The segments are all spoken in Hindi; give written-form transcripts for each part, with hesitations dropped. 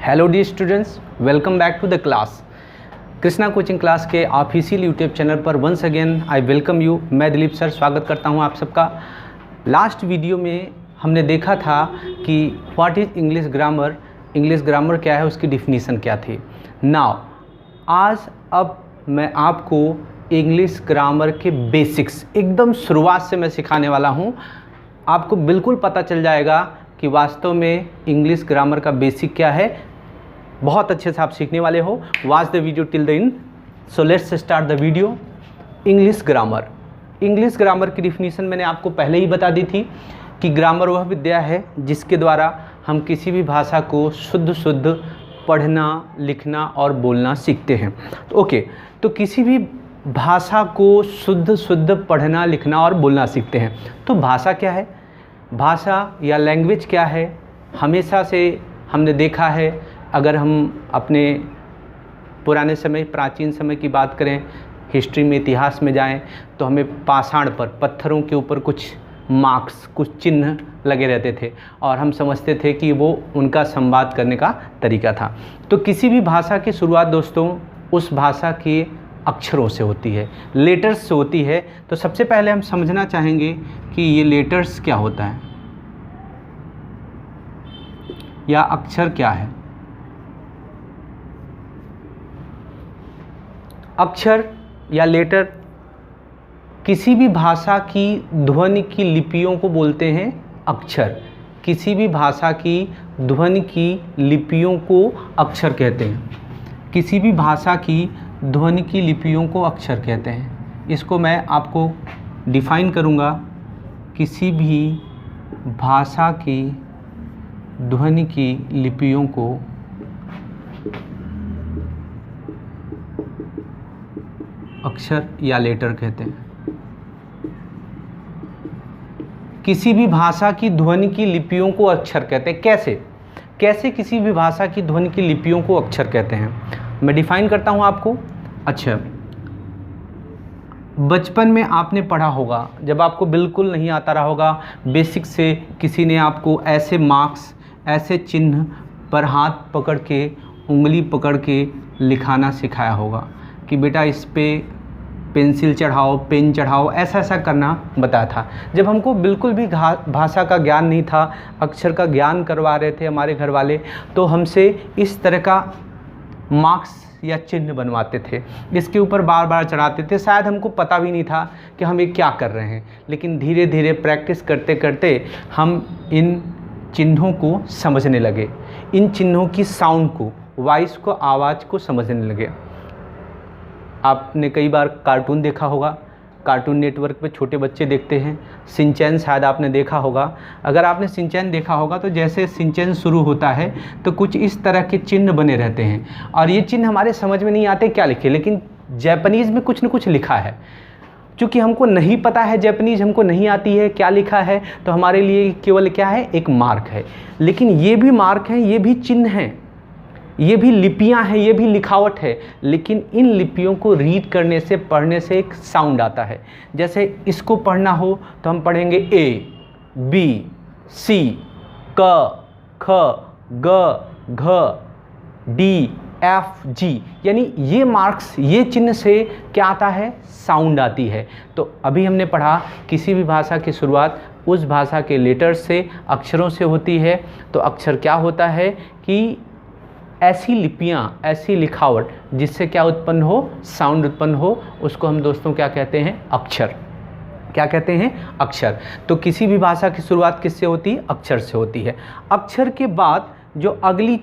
Hello the students, welcome back to the class. Krishna coaching class के ऑफिशियल यूट्यूब चैनल पर once again I welcome you. मैं दिलीप सर स्वागत करता हूं आप सबका। लास्ट वीडियो में हमने देखा था कि what is English grammar, English grammar क्या है, उसकी डिफिनीसन क्या थी। नाउ आज अब मैं आपको इंग्लिश ग्रामर के बेसिक्स एकदम शुरुआत से मैं सिखाने वाला हूं। आपको बिल्कुल पता चल जाएगा कि वास्तव में इंग्लिश ग्रामर का बेसिक क्या है। बहुत अच्छे से आप सीखने वाले हो। Watch the video till the end. So let's start the video. English grammar, English grammar की डिफिनीशन मैंने आपको पहले ही बता दी थी कि ग्रामर वह विद्या है जिसके द्वारा हम किसी भी भाषा को शुद्ध पढ़ना, लिखना और बोलना सीखते हैं। ओके, तो किसी भी भाषा को शुद्ध पढ़ना, लिखना और बोलना सीखते हैं। तो भाषा क्या है, भाषा या लैंग्वेज क्या है। हमेशा से हमने देखा है, अगर हम अपने पुराने समय, प्राचीन समय की बात करें, हिस्ट्री में, इतिहास में जाएं, तो हमें पाषाण पर, पत्थरों के ऊपर कुछ मार्क्स, कुछ चिन्ह लगे रहते थे और हम समझते थे कि वो उनका संवाद करने का तरीका था। तो किसी भी भाषा की शुरुआत दोस्तों उस भाषा के अक्षरों से होती है, लेटर्स से होती है। तो सबसे पहले हम समझना चाहेंगे कि ये लेटर्स क्या होता है या अक्षर क्या है। अक्षर या लेटर किसी भी भाषा की ध्वनि की लिपियों को बोलते हैं अक्षर। किसी भी भाषा की ध्वनि की लिपियों को अक्षर कहते हैं। किसी भी भाषा की ध्वनि की लिपियों को अक्षर कहते हैं। इसको मैं आपको डिफाइन करूँगा। किसी भी भाषा की ध्वनि की लिपियों को अक्षर या लेटर कहते हैं। किसी भी भाषा की ध्वनि की लिपियों को अक्षर कहते हैं। कैसे किसी भी भाषा की ध्वनि की लिपियों को अक्षर कहते हैं, मैं डिफाइन करता हूं आपको। अच्छा, बचपन में आपने पढ़ा होगा, जब आपको बिल्कुल नहीं आता रहा होगा, बेसिक से किसी ने आपको ऐसे मार्क्स, ऐसे चिन्ह पर हाथ पकड़ के, उंगली पकड़ के लिखाना सिखाया होगा कि बेटा इस पे पेंसिल चढ़ाओ, पेन चढ़ाओ, ऐसा करना बताया था। जब हमको बिल्कुल भी भाषा का ज्ञान नहीं था, अक्षर का ज्ञान करवा रहे थे हमारे घर वाले, तो हमसे इस तरह का मार्क्स या चिन्ह बनवाते थे, इसके ऊपर बार बार चढ़ाते थे। शायद हमको पता भी नहीं था कि हम ये क्या कर रहे हैं, लेकिन धीरे धीरे प्रैक्टिस करते करते हम इन चिन्हों को समझने लगे, इन चिन्हों की साउंड को, वॉइस को, आवाज़ को समझने लगे। आपने कई बार कार्टून देखा होगा, कार्टून नेटवर्क पे छोटे बच्चे देखते हैं। शिनचैन शायद आपने देखा होगा। अगर आपने शिनचैन देखा होगा तो जैसे शिनचैन शुरू होता है तो कुछ इस तरह के चिन्ह बने रहते हैं और ये चिन्ह हमारे समझ में नहीं आते क्या लिखे, लेकिन जापानीज़ में कुछ न कुछ लिखा है। चूँकि हमको नहीं पता है, जापानीज़ हमको नहीं आती है क्या लिखा है, तो हमारे लिए केवल क्या है, एक मार्क है। लेकिन ये भी मार्क हैं, ये भी चिन्ह हैं, ये भी लिपियां हैं, ये भी लिखावट है। लेकिन इन लिपियों को रीड करने से, पढ़ने से एक साउंड आता है। जैसे इसको पढ़ना हो तो हम पढ़ेंगे ए, बी, सी, क, ख, ग, घ, डी, एफ, जी, यानी ये मार्क्स, ये चिन्ह से क्या आता है, साउंड आती है। तो अभी हमने पढ़ा किसी भी भाषा की शुरुआत उस भाषा के लेटर्स से, अक्षरों से होती है। तो अक्षर क्या होता है कि ऐसी लिपियाँ, ऐसी लिखावट जिससे क्या उत्पन्न हो, साउंड उत्पन्न हो, उसको हम दोस्तों क्या कहते हैं, अक्षर। क्या कहते हैं, अक्षर। तो किसी भी भाषा की शुरुआत किससे होती है, अक्षर से होती है। अक्षर के बाद जो अगली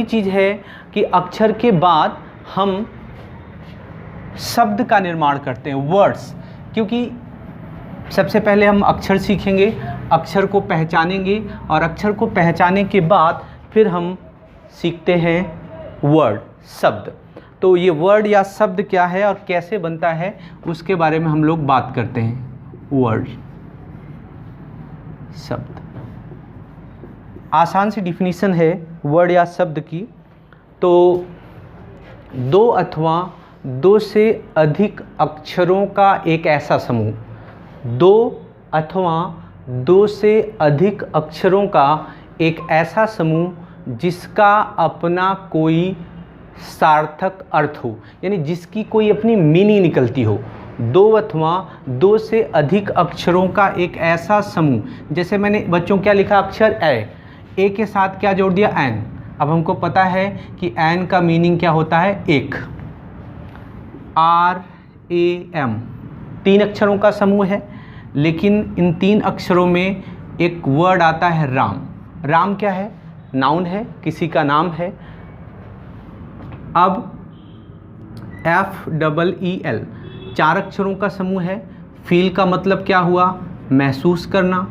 चीज़ है कि अक्षर के बाद हम शब्द का निर्माण करते हैं, वर्ड्स। क्योंकि सबसे पहले हम अक्षर सीखेंगे, अक्षर को पहचानेंगे और अक्षर को पहचानने के बाद फिर हम सीखते हैं वर्ड, शब्द। तो ये वर्ड या शब्द क्या है और कैसे बनता है, उसके बारे में हम लोग बात करते हैं। वर्ड, शब्द, आसान सी डिफिनीशन है वर्ड या शब्द की। तो दो अथवा दो से अधिक अक्षरों का एक ऐसा समूह, दो अथवा दो से अधिक अक्षरों का एक ऐसा समूह जिसका अपना कोई सार्थक अर्थ हो, यानी जिसकी कोई अपनी मीनिंग निकलती हो। दो अथवा दो से अधिक अक्षरों का एक ऐसा समूह, जैसे मैंने बच्चों क्या लिखा, अक्षर ए के साथ क्या जोड़ दिया, एन। अब हमको पता है कि एन का मीनिंग क्या होता है, एक। RAM 3 अक्षरों का समूह है, लेकिन इन 3 अक्षरों में एक वर्ड आता है राम। राम क्या है, नाउन है, किसी का नाम है। अब FEEL 4 अक्षरों का समूह है। फील का मतलब क्या हुआ, महसूस करना।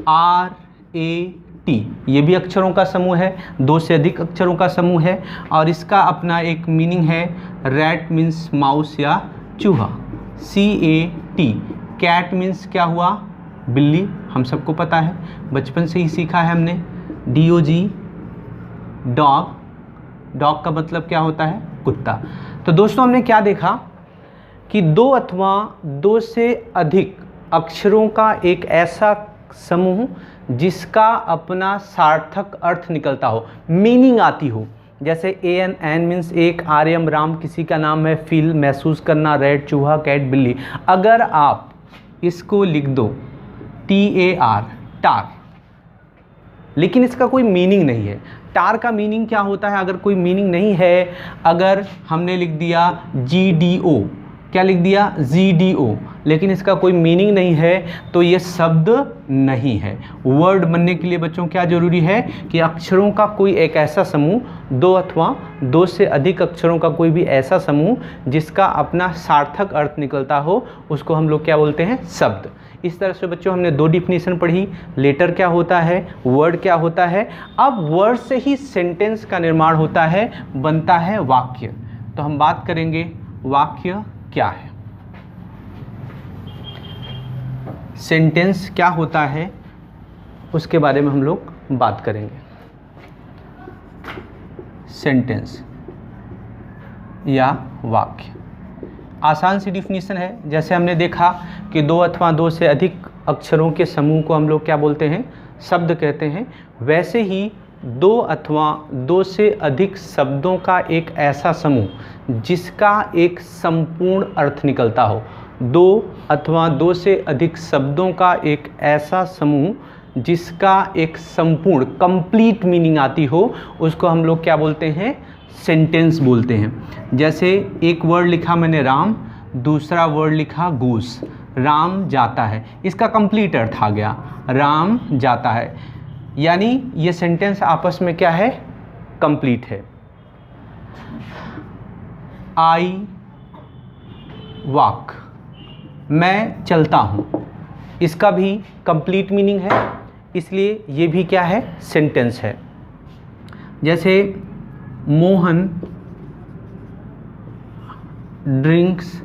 RAT ये भी अक्षरों का समूह है, 2 से अधिक अक्षरों का समूह है, और इसका अपना एक मीनिंग है, रैट मीन्स माउस या चूहा। CAT कैट मीन्स क्या हुआ, बिल्ली, हम सबको पता है, बचपन से ही सीखा है हमने। DOG डॉग, डॉग का मतलब क्या होता है, कुत्ता। तो दोस्तों हमने क्या देखा कि 2 अथवा 2 से अधिक अक्षरों का एक ऐसा समूह जिसका अपना सार्थक अर्थ निकलता हो, मीनिंग आती हो। जैसे AN एन मीन्स एक, RM राम किसी का नाम है, फील महसूस करना, रेड चूहा, कैट बिल्ली। अगर आप इसको लिख दो TAR टार, लेकिन इसका कोई मीनिंग नहीं है। टार का मीनिंग क्या होता है, अगर कोई मीनिंग नहीं है, अगर हमने लिख दिया GDO, क्या लिख दिया, GDO, लेकिन इसका कोई मीनिंग नहीं है, तो ये शब्द नहीं है। वर्ड बनने के लिए बच्चों क्या जरूरी है कि अक्षरों का कोई एक ऐसा समूह, 2 अथवा 2 से अधिक अक्षरों का कोई भी ऐसा समूह जिसका अपना सार्थक अर्थ निकलता हो, उसको हम लोग क्या बोलते हैं, शब्द। इस तरह से बच्चों हमने 2 डिफिनीशन पढ़ी, लेटर क्या होता है, वर्ड क्या होता है। अब वर्ड से ही सेंटेंस का निर्माण होता है, बनता है वाक्य। तो हम बात करेंगे वाक्य क्या है, सेंटेंस क्या होता है, उसके बारे में हम लोग बात करेंगे। सेंटेंस या वाक्य आसान सी डिफिनीशन है। जैसे हमने देखा कि 2 अथवा 2 से अधिक अक्षरों के समूह को हम लोग क्या बोलते हैं, शब्द कहते हैं। वैसे ही 2 अथवा 2 से अधिक शब्दों का एक ऐसा समूह जिसका एक संपूर्ण अर्थ निकलता हो। 2 अथवा 2 से अधिक शब्दों का एक ऐसा समूह जिसका एक संपूर्ण कंप्लीट मीनिंग आती हो, उसको हम लोग क्या बोलते हैं, सेंटेंस बोलते हैं। जैसे एक वर्ड लिखा मैंने राम, दूसरा वर्ड लिखा गूस। राम जाता है, इसका कंप्लीट अर्थ आ गया, राम जाता है, यानी ये सेंटेंस आपस में क्या है, कंप्लीट है। आई वॉक, मैं चलता हूँ, इसका भी कंप्लीट मीनिंग है, इसलिए ये भी क्या है, सेंटेंस है। जैसे मोहन ड्रिंक्स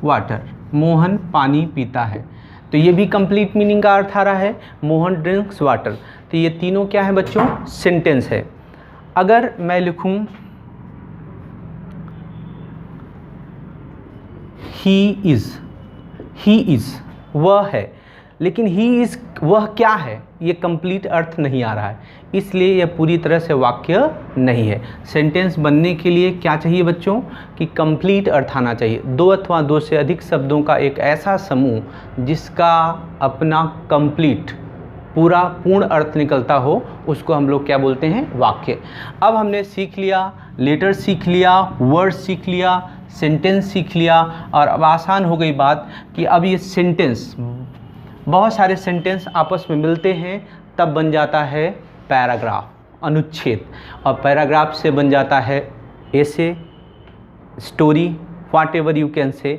वाटर, मोहन पानी पीता है, तो ये भी कंप्लीट मीनिंग का अर्थ आ रहा है, मोहन ड्रिंक्स वाटर। तो ये तीनों क्या है बच्चों, सेंटेंस है। अगर मैं लिखूं ही इज़ वह है, लेकिन ही इज़ वह क्या है, ये कंप्लीट अर्थ नहीं आ रहा है, इसलिए यह पूरी तरह से वाक्य नहीं है। सेंटेंस बनने के लिए क्या चाहिए बच्चों, कि कंप्लीट अर्थ आना चाहिए। 2 अथवा 2 से अधिक शब्दों का एक ऐसा समूह जिसका अपना कंप्लीट पूरा पूर्ण अर्थ निकलता हो, उसको हम लोग क्या बोलते हैं, वाक्य। अब हमने सीख लिया, लेटर सीख लिया, वर्ड सीख लिया, सेंटेंस सीख लिया, और अब आसान हो गई बात कि अब ये सेंटेंस, बहुत सारे सेंटेंस आपस में मिलते हैं तब बन जाता है पैराग्राफ, अनुच्छेद, और पैराग्राफ से बन जाता है ऐसे, story, what ever you can say,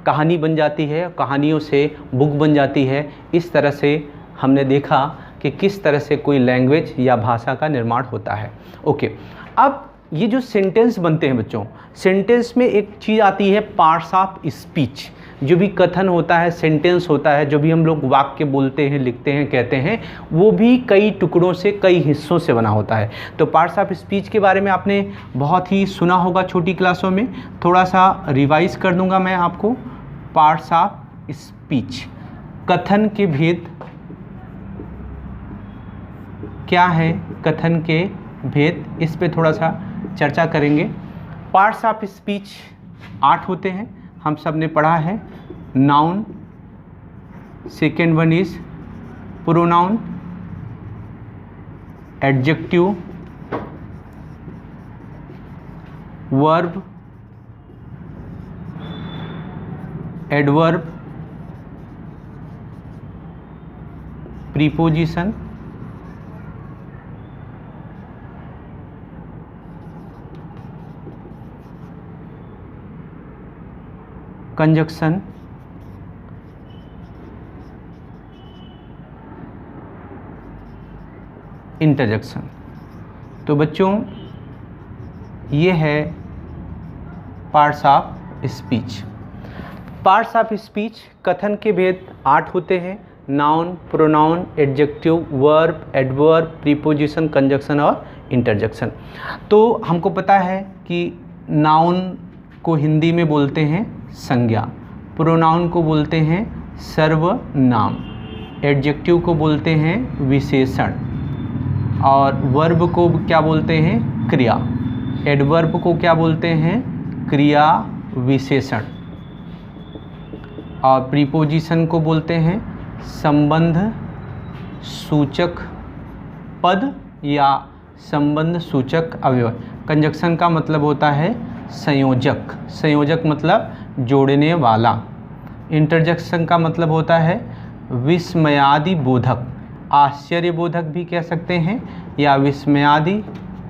कहानी बन जाती है, कहानियों से बुक बन जाती है। इस तरह से हमने देखा कि किस तरह से कोई लैंग्वेज या भाषा का निर्माण होता है। ओके, अब ये जो सेंटेंस बनते हैं बच्चों, सेंटेंस में एक चीज़ आती है पार्ट्स ऑफ स्पीच। जो भी कथन होता है, सेंटेंस होता है, जो भी हम लोग वाक्य बोलते हैं, लिखते हैं, कहते हैं, वो भी कई टुकड़ों से, कई हिस्सों से बना होता है। तो पार्ट्स ऑफ स्पीच के बारे में आपने बहुत ही सुना होगा छोटी क्लासों में, थोड़ा सा रिवाइज कर दूंगा मैं आपको। पार्ट्स ऑफ स्पीच, कथन के भेद, क्या है कथन के भेद, इस पे थोड़ा सा चर्चा करेंगे। पार्ट्स ऑफ स्पीच 8 होते हैं, हम सब ने पढ़ा है। Noun, second one is pronoun, adjective, verb, adverb, preposition, conjunction, interjection. तो बच्चों ये है parts of speech. Parts of speech कथन के भेद 8 होते हैं। Noun, pronoun, adjective, verb, adverb, preposition, conjunction और इंटरजेक्शन। तो हमको पता है कि नाउन को हिंदी में बोलते हैं संज्ञा, प्रोनाउन को बोलते हैं सर्वनाम, एडजेक्टिव को बोलते हैं विशेषण, और वर्ब को क्या बोलते हैं क्रिया, एडवर्ब को क्या बोलते हैं क्रिया विशेषण, और प्रीपोजिशन को बोलते हैं संबंध सूचक पद या संबंध सूचक अवयव। कंजक्शन का मतलब होता है संयोजक, संयोजक मतलब जोड़ने वाला। इंटरजेक्शन का मतलब होता है विस्मयादि बोधक, आश्चर्य बोधक भी कह सकते हैं या विस्मयादि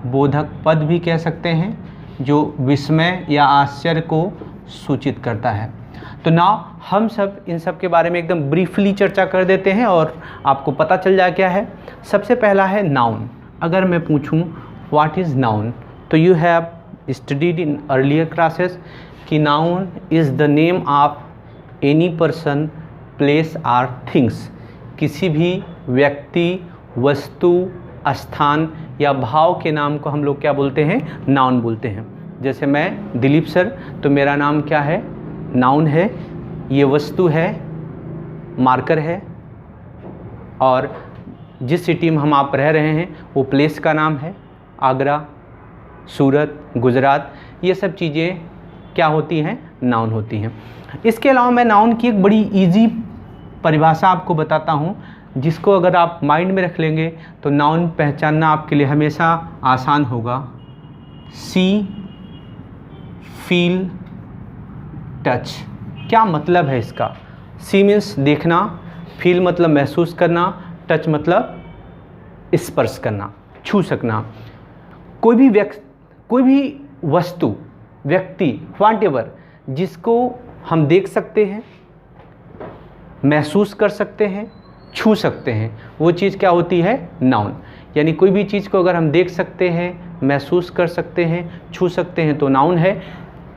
बोधक पद भी कह सकते हैं, जो विस्मय या आश्चर्य को सूचित करता है। तो नाउ हम सब इन सब के बारे में एकदम ब्रीफली चर्चा कर देते हैं और आपको पता चल जाए क्या है। सबसे पहला है नाउन। अगर मैं पूछूं व्हाट इज़ नाउन, तो you have studied in earlier classes कि noun is the name of any person, place or things. किसी भी व्यक्ति, वस्तु, स्थान या भाव के नाम को हम लोग क्या बोलते हैं नाउन बोलते हैं। जैसे मैं दिलीप सर, तो मेरा नाम क्या है नाउन है, ये वस्तु है मार्कर है, और जिस सिटी में हम आप रह रहे हैं वो प्लेस का नाम है आगरा, सूरत, गुजरात। ये सब चीज़ें क्या होती हैं नाउन होती हैं। इसके अलावा मैं नाउन की एक बड़ी इजी परिभाषा आपको बताता हूँ, जिसको अगर आप माइंड में रख लेंगे तो नाउन पहचानना आपके लिए हमेशा आसान होगा। सी, फील, टच। क्या मतलब है इसका? सी मीन्स देखना, फील मतलब महसूस करना, टच मतलब स्पर्श करना, छू सकना। कोई भी वस्तु, व्यक्ति, व्हाटएवर जिसको हम देख सकते हैं, महसूस कर सकते हैं, छू सकते हैं, वो चीज़ क्या होती है नाउन। यानी कोई भी चीज़ को अगर हम देख सकते हैं, महसूस कर सकते हैं, छू सकते हैं तो नाउन है।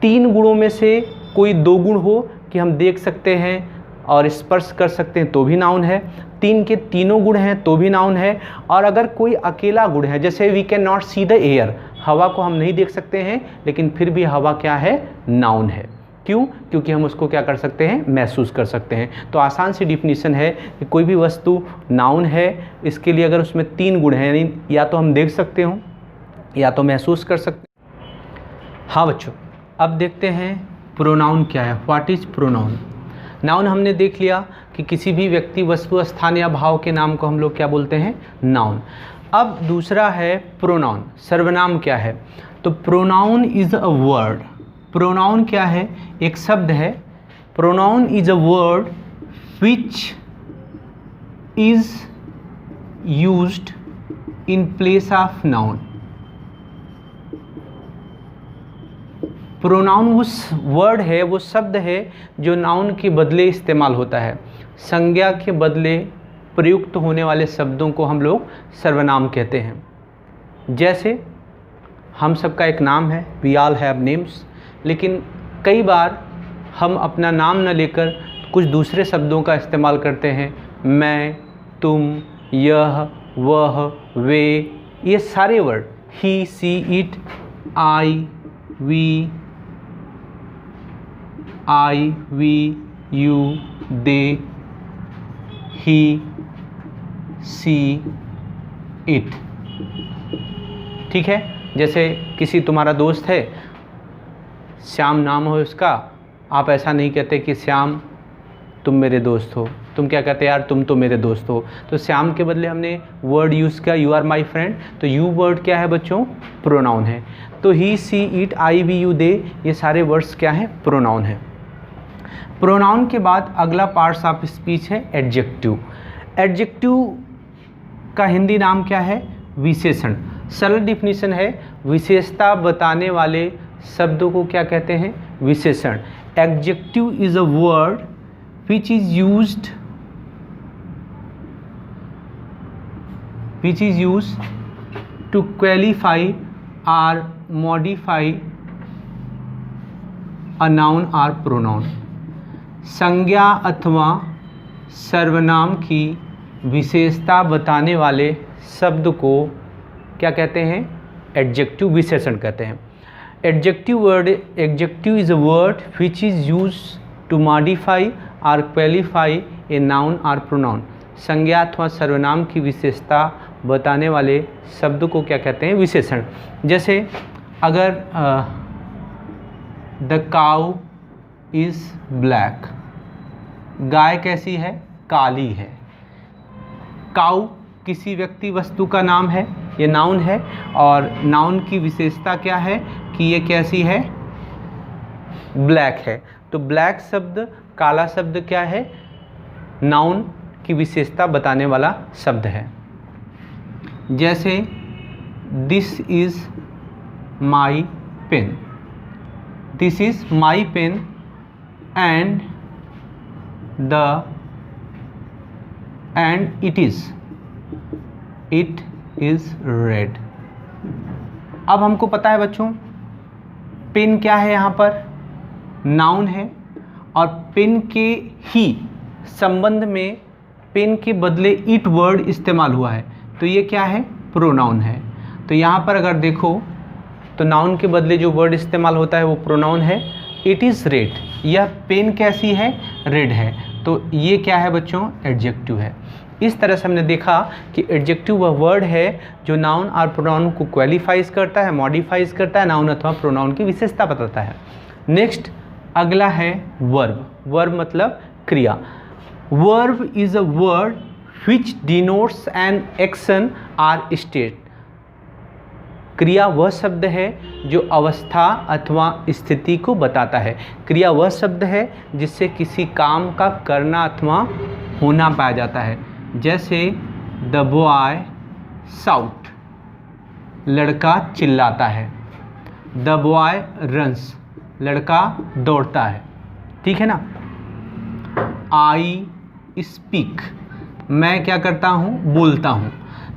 3 गुणों में से कोई 2 गुण हो कि हम देख सकते हैं और स्पर्श कर सकते हैं तो भी नाउन है, 3 के तीनों गुण हैं तो भी नाउन है। और अगर कोई अकेला गुण है, जैसे we can not see the air, हवा को हम नहीं देख सकते हैं लेकिन फिर भी हवा क्या है नाउन है। क्यों? क्योंकि हम उसको क्या कर सकते हैं महसूस कर सकते हैं। तो आसान सी डिफिनीशन है कि कोई भी वस्तु नाउन है, इसके लिए अगर उसमें 3 गुण हैं, यानी या तो हम देख सकते हो या तो महसूस कर सकते हैं। हाँ बच्चों, अब देखते हैं प्रोनाउन क्या है। What is pronoun? नाउन हमने देख लिया कि किसी भी व्यक्ति, वस्तु, स्थान या भाव के नाम को हम लोग क्या बोलते हैं नाउन। अब दूसरा है प्रोनाउन। सर्वनाम क्या है? तो pronoun is a word. Pronoun क्या है? एक शब्द है। Pronoun is a word which is used in place of noun. Pronoun वो वर्ड है, वो शब्द है जो नाउन के बदले इस्तेमाल होता है। संज्ञा के बदले प्रयुक्त होने वाले शब्दों को हम लोग सर्वनाम कहते हैं। जैसे हम सबका एक नाम है, वी ऑल हैव नेम्स, लेकिन कई बार हम अपना नाम न लेकर कुछ दूसरे शब्दों का इस्तेमाल करते हैं। मैं, तुम, यह, वह, वे, ये सारे word, he, she, it, I, we, you, they, he, she, it. ठीक है, जैसे किसी तुम्हारा दोस्त है, श्याम नाम हो उसका, आप ऐसा नहीं कहते कि श्याम तुम मेरे दोस्त हो, तुम क्या कहते यार तुम तो मेरे दोस्त हो। तो श्याम के बदले हमने वर्ड यूज़ किया यू आर माई फ्रेंड। तो यू वर्ड क्या है बच्चों? प्रोनाउन है। तो ही, she, it, I, we, you, दे, ये सारे वर्ड्स क्या हैं? प्रोनाउन है। प्रोनाउन के बाद अगला पार्ट्स ऑफ स्पीच है एडजेक्टिव। एडजेक्टिव का हिंदी नाम क्या है? विशेषण। सरल डिफिनीशन है, विशेषता बताने वाले शब्दों को क्या कहते हैं? विशेषण। Adjective is a word which is used to qualify or modify a noun or pronoun। संज्ञा अथवा सर्वनाम की विशेषता बताने वाले शब्द को क्या कहते हैं? एडजेक्टिव, विशेषण कहते हैं। Adjective is a word which is used to modify और क्वालिफाई ए नाउन और प्रोनाउन। संज्ञा अथवा सर्वनाम की विशेषता बताने वाले शब्द को क्या कहते हैं? विशेषण। जैसे अगर द काउ इज़ ब्लैक, गाय कैसी है? काली है। काउ किसी व्यक्ति वस्तु का नाम है, ये नाउन है, और नाउन की विशेषता क्या है कि ये कैसी है? ब्लैक है। तो ब्लैक शब्द, काला शब्द क्या है? नाउन की विशेषता बताने वाला शब्द है। जैसे this is my pen, this is my pen and it is red. अब हमको पता है बच्चों पेन क्या है? यहाँ पर नाउन है, और पेन के ही संबंध में पेन के बदले इट वर्ड इस्तेमाल हुआ है, तो ये क्या है? प्रोनाउन है। तो यहाँ पर अगर देखो तो नाउन के बदले जो वर्ड इस्तेमाल होता है वो प्रोनाउन है। इट इज़ रेड, यह पेन कैसी है? रेड है। तो ये क्या है बच्चों? एडजेक्टिव है। इस तरह से हमने देखा कि एडजेक्टिव वह वर्ड है जो नाउन और प्रोनाउन को क्वालिफाइज करता है, मॉडिफाइज करता है, नाउन अथवा प्रोनाउन की विशेषता बताता है। नेक्स्ट अगला है वर्ब। वर्ब मतलब क्रिया। Verb is a word which denotes an action or state. क्रिया वह शब्द है जो अवस्था अथवा स्थिति को बताता है। क्रिया वह शब्द है जिससे किसी काम का करना अथवा होना पाया जाता है। जैसे द बॉय शाउट, लड़का चिल्लाता है। द बॉय रन्स, लड़का दौड़ता है। ठीक है ना। आई स्पीक, मैं क्या करता हूँ? बोलता हूँ।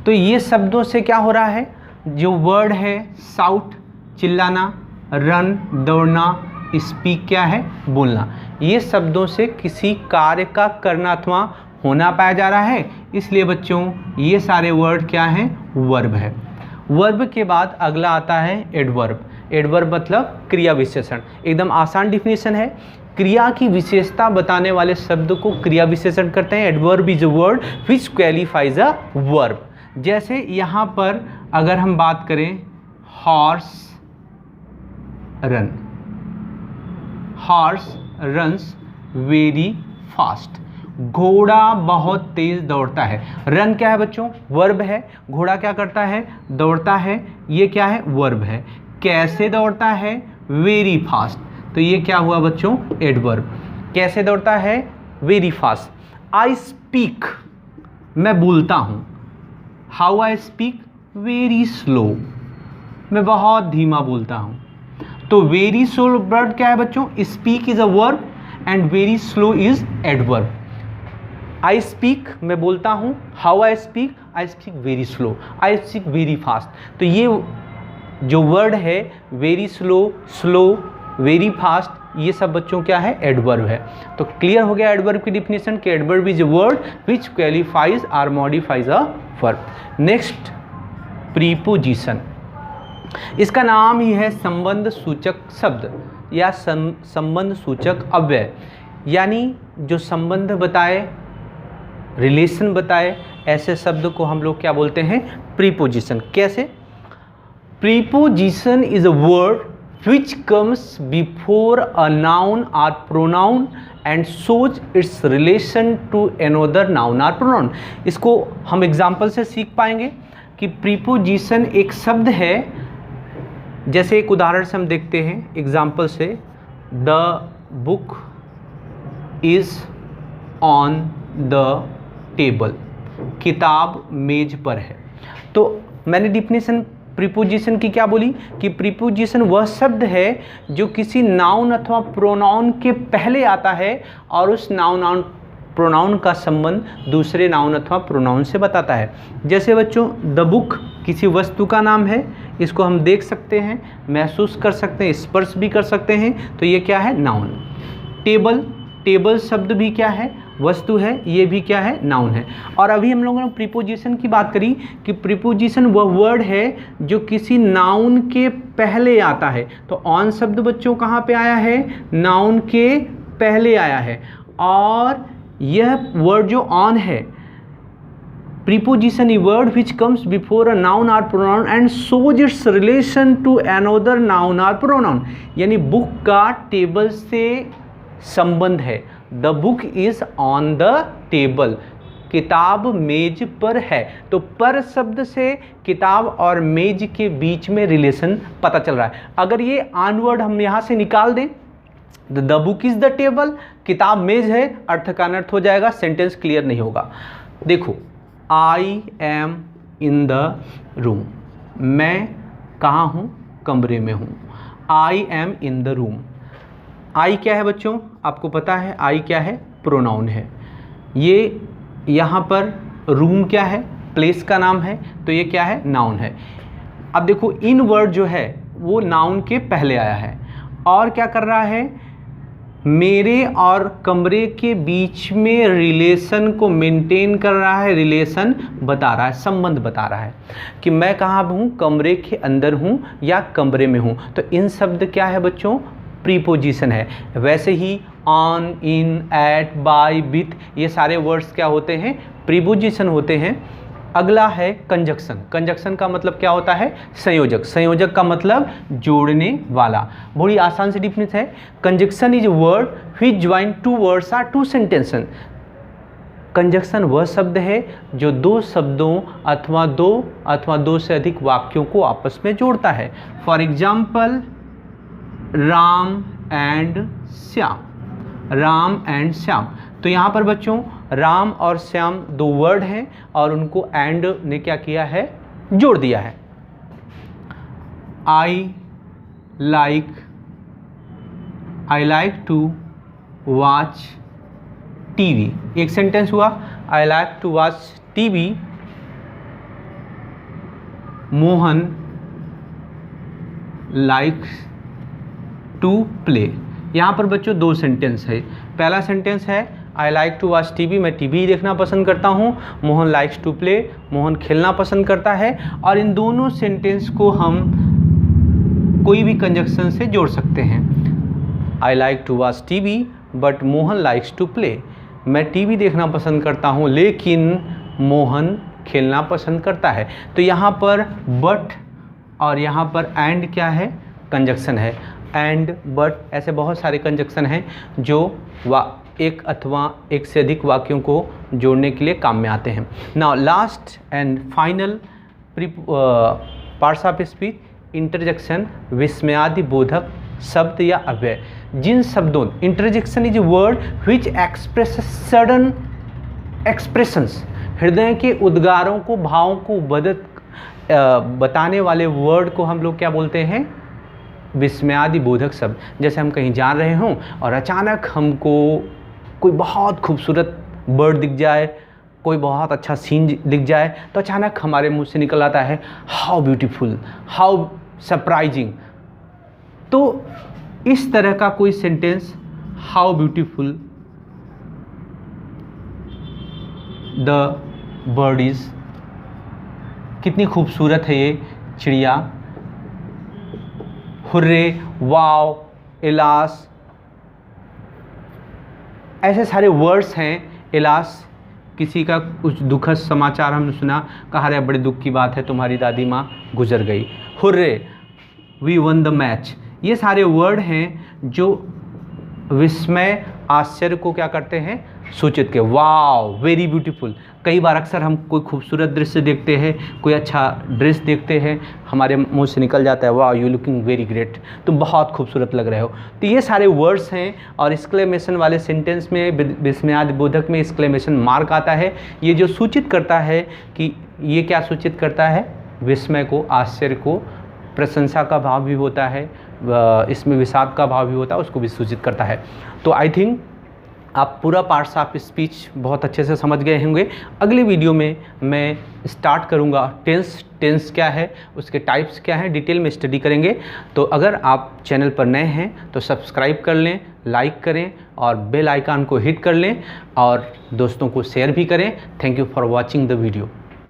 तो ये शब्दों से क्या हो रहा है? जो वर्ड है शाउट चिल्लाना, रन दौड़ना, स्पीक क्या है? बोलना। ये शब्दों से किसी कार्य का करना अथवा होना पाया जा रहा है, इसलिए बच्चों ये सारे वर्ड क्या हैं? वर्ब है। वर्ब के बाद अगला आता है एडवर्ब। एडवर्ब मतलब क्रिया विशेषण। एकदम आसान डिफिनीशन है। क्रिया की विशेषता बताने वाले शब्द को क्रिया विशेषण करते हैं। Adverb is a word which qualifies a verb. जैसे यहाँ पर अगर हम बात करें horse run, horse runs very fast, घोड़ा बहुत तेज दौड़ता है। रन क्या है बच्चों? वर्ब है। घोड़ा क्या करता है? दौड़ता है। ये क्या है? वर्ब है। कैसे दौड़ता है? Very fast. तो ये क्या हुआ बच्चों? एडवर्ब। कैसे दौड़ता है? Very fast. आई स्पीक, मैं बोलता हूँ। How I speak? Very slow, मैं बहुत धीमा बोलता हूँ। तो वेरी स्लो वर्ड क्या है बच्चों? Speak is a verb and very slow is adverb. I speak, मैं बोलता हूँ। How I speak? I speak very slow, I speak very fast. तो ये जो वर्ड है very slow, slow, very fast, ये सब बच्चों क्या है? एडवर्ब है। तो क्लियर हो गया एडवर्ब की डिफिनेशन कि adverb is a word which qualifies और modifies a verb. Next preposition. इसका नाम ही है संबंध सूचक शब्द या संबंध सूचक अव्यय, यानी जो संबंध बताए, रिलेशन बताए ऐसे शब्द को हम लोग क्या बोलते हैं? प्रीपोजिशन। कैसे? Preposition is a word which comes before a noun or pronoun and shows its relation to another noun or pronoun। इसको हम एग्जाम्पल से सीख पाएंगे कि प्रीपोजिशन एक शब्द है। जैसे एक उदाहरण से हम देखते हैं एग्जाम्पल से, the book is on the table, किताब मेज पर है। तो मैंने डिफिनेशन प्रीपोजिशन की क्या बोली कि प्रीपोजिशन वह शब्द है जो किसी नाउन अथवा प्रोनाउन के पहले आता है और उस नाउन प्रोनाउन का संबंध दूसरे नाउन अथवा प्रोनाउन से बताता है। जैसे बच्चों, द बुक किसी वस्तु का नाम है, इसको हम देख सकते हैं, महसूस कर सकते हैं, स्पर्श भी कर सकते हैं, तो ये क्या है? नाउन। टेबल, टेबल शब्द भी क्या है? वस्तु है, ये भी क्या है? नाउन है। और अभी हम लोगों ने प्रीपोजिशन की बात करी कि प्रीपोजिशन वह वर्ड है जो किसी नाउन के पहले आता है। तो ऑन शब्द बच्चों कहाँ पे आया है? नाउन के पहले आया है। और यह वर्ड जो ऑन है, preposition a word which comes before a noun और pronoun and shows its relation to another noun और प्रोनाउन। यानी बुक का टेबल से संबंध है। The book is on the table, किताब मेज पर है। तो पर शब्द से किताब और मेज के बीच में रिलेशन पता चल रहा है। अगर ये ऑन वर्ड हम यहाँ से निकाल दें, the book is the table, किताब मेज है, अर्थ का अनर्थ हो जाएगा, सेंटेंस क्लियर नहीं होगा। देखो, I am in the room, मैं कहाँ हूँ? कमरे में हूँ। I am in the room. I क्या है बच्चों? आपको पता है आई क्या है? प्रोनाउन है। ये यहाँ पर रूम क्या है? प्लेस का नाम है, तो ये क्या है? नाउन है। अब देखो, इन वर्ड जो है वो नाउन के पहले आया है और क्या कर रहा है? मेरे और कमरे के बीच में रिलेशन को मेंटेन कर रहा है, रिलेशन बता रहा है, संबंध बता रहा है कि मैं कहाँ हूँ? कमरे के अंदर हूँ या कमरे में हूँ। तो इन शब्द क्या है बच्चों? प्रीपोजिशन है। वैसे ही on, in, at, by, with, ये सारे वर्ड्स क्या होते हैं? प्रीपोजिशन होते हैं। अगला है कंजक्शन। कंजक्शन का मतलब क्या होता है? संयोजक। संयोजक का मतलब जोड़ने वाला। बड़ी आसान से डिफिनेशन है। Conjunction is a word which join two words or two sentences. Conjunction वह शब्द है जो दो शब्दों अथवा दो से अधिक वाक्यों को आपस में जोड़ता है। For example, Ram and Shyam, Ram and Shyam. तो यहाँ पर बच्चों राम और श्याम दो वर्ड हैं और उनको एंड ने क्या किया है? जोड़ दिया है। I like to watch TV, एक सेंटेंस हुआ। I like to watch TV, Mohan likes to play. यहाँ पर बच्चों दो सेंटेंस है। पहला सेंटेंस है I like to watch TV, मैं टीवी देखना पसंद करता हूँ। Mohan likes to play, Mohan खेलना पसंद करता है। और इन दोनों सेंटेंस को हम कोई भी कंजक्शन से जोड़ सकते हैं। I like to watch TV but Mohan likes to play, मैं टीवी देखना पसंद करता हूँ लेकिन मोहन खेलना पसंद करता है। तो यहाँ पर बट और यहाँ पर एंड क्या है? कंजक्शन है। एंड, बट, ऐसे बहुत सारे कंजक्शन हैं जो एक अथवा एक से अधिक वाक्यों को जोड़ने के लिए काम में आते हैं। Now last and final parts of speech, interjection, विस्मयादि बोधक शब्द या अव्यय। जिन शब्दों, interjection is a word which express sudden expressions, हृदय के उद्गारों को, भावों को बताने वाले वर्ड को हम लोग क्या बोलते हैं? विस्मयादि बोधक शब्द। जैसे हम कहीं जा रहे हों और अचानक हमको कोई बहुत खूबसूरत बर्ड दिख जाए, कोई बहुत अच्छा सीन दिख जाए, तो अचानक हमारे मुंह से निकल आता है हाउ ब्यूटीफुल, हाउ सरप्राइजिंग। तो इस तरह का कोई sentence, how beautiful the bird is, कितनी खूबसूरत है ये चिड़िया। हुर्रे, वाव, एलास, ऐसे सारे वर्ड्स हैं। एलास किसी का कुछ दुखद समाचार हमने सुना, कहा अरे बड़े दुख की बात है, तुम्हारी दादी माँ गुजर गई, hurray we won the match. ये सारे वर्ड हैं जो विस्मय, आश्चर्य को क्या करते हैं, सूचित के। वाव, वेरी ब्यूटीफुल। कई बार अक्सर हम कोई खूबसूरत दृश्य देखते हैं, कोई अच्छा ड्रेस देखते हैं, हमारे मुंह से निकल जाता है वाह यू लुकिंग वेरी ग्रेट, तुम बहुत खूबसूरत लग रहे हो। तो ये सारे वर्ड्स हैं, और एक्सक्लेमेशन वाले सेंटेंस में, विस्मयादिबोधक में एक्सक्लेमेशन मार्क आता है। ये जो सूचित करता है कि ये क्या सूचित करता है, विस्मय को, आश्चर्य को, प्रशंसा का भाव भी होता है, इसमें विषाद का भाव भी होता है, उसको भी सूचित करता है। तो आई थिंक आप पूरा पार्ट्स ऑफ स्पीच बहुत अच्छे से समझ गए होंगे। अगली वीडियो में मैं स्टार्ट करूंगा टेंस क्या है, उसके टाइप्स क्या हैं, डिटेल में स्टडी करेंगे। तो अगर आप चैनल पर नए हैं तो सब्सक्राइब कर लें, लाइक करें और बेल आइकन को हिट कर लें, और दोस्तों को शेयर भी करें। Thank you for watching the video.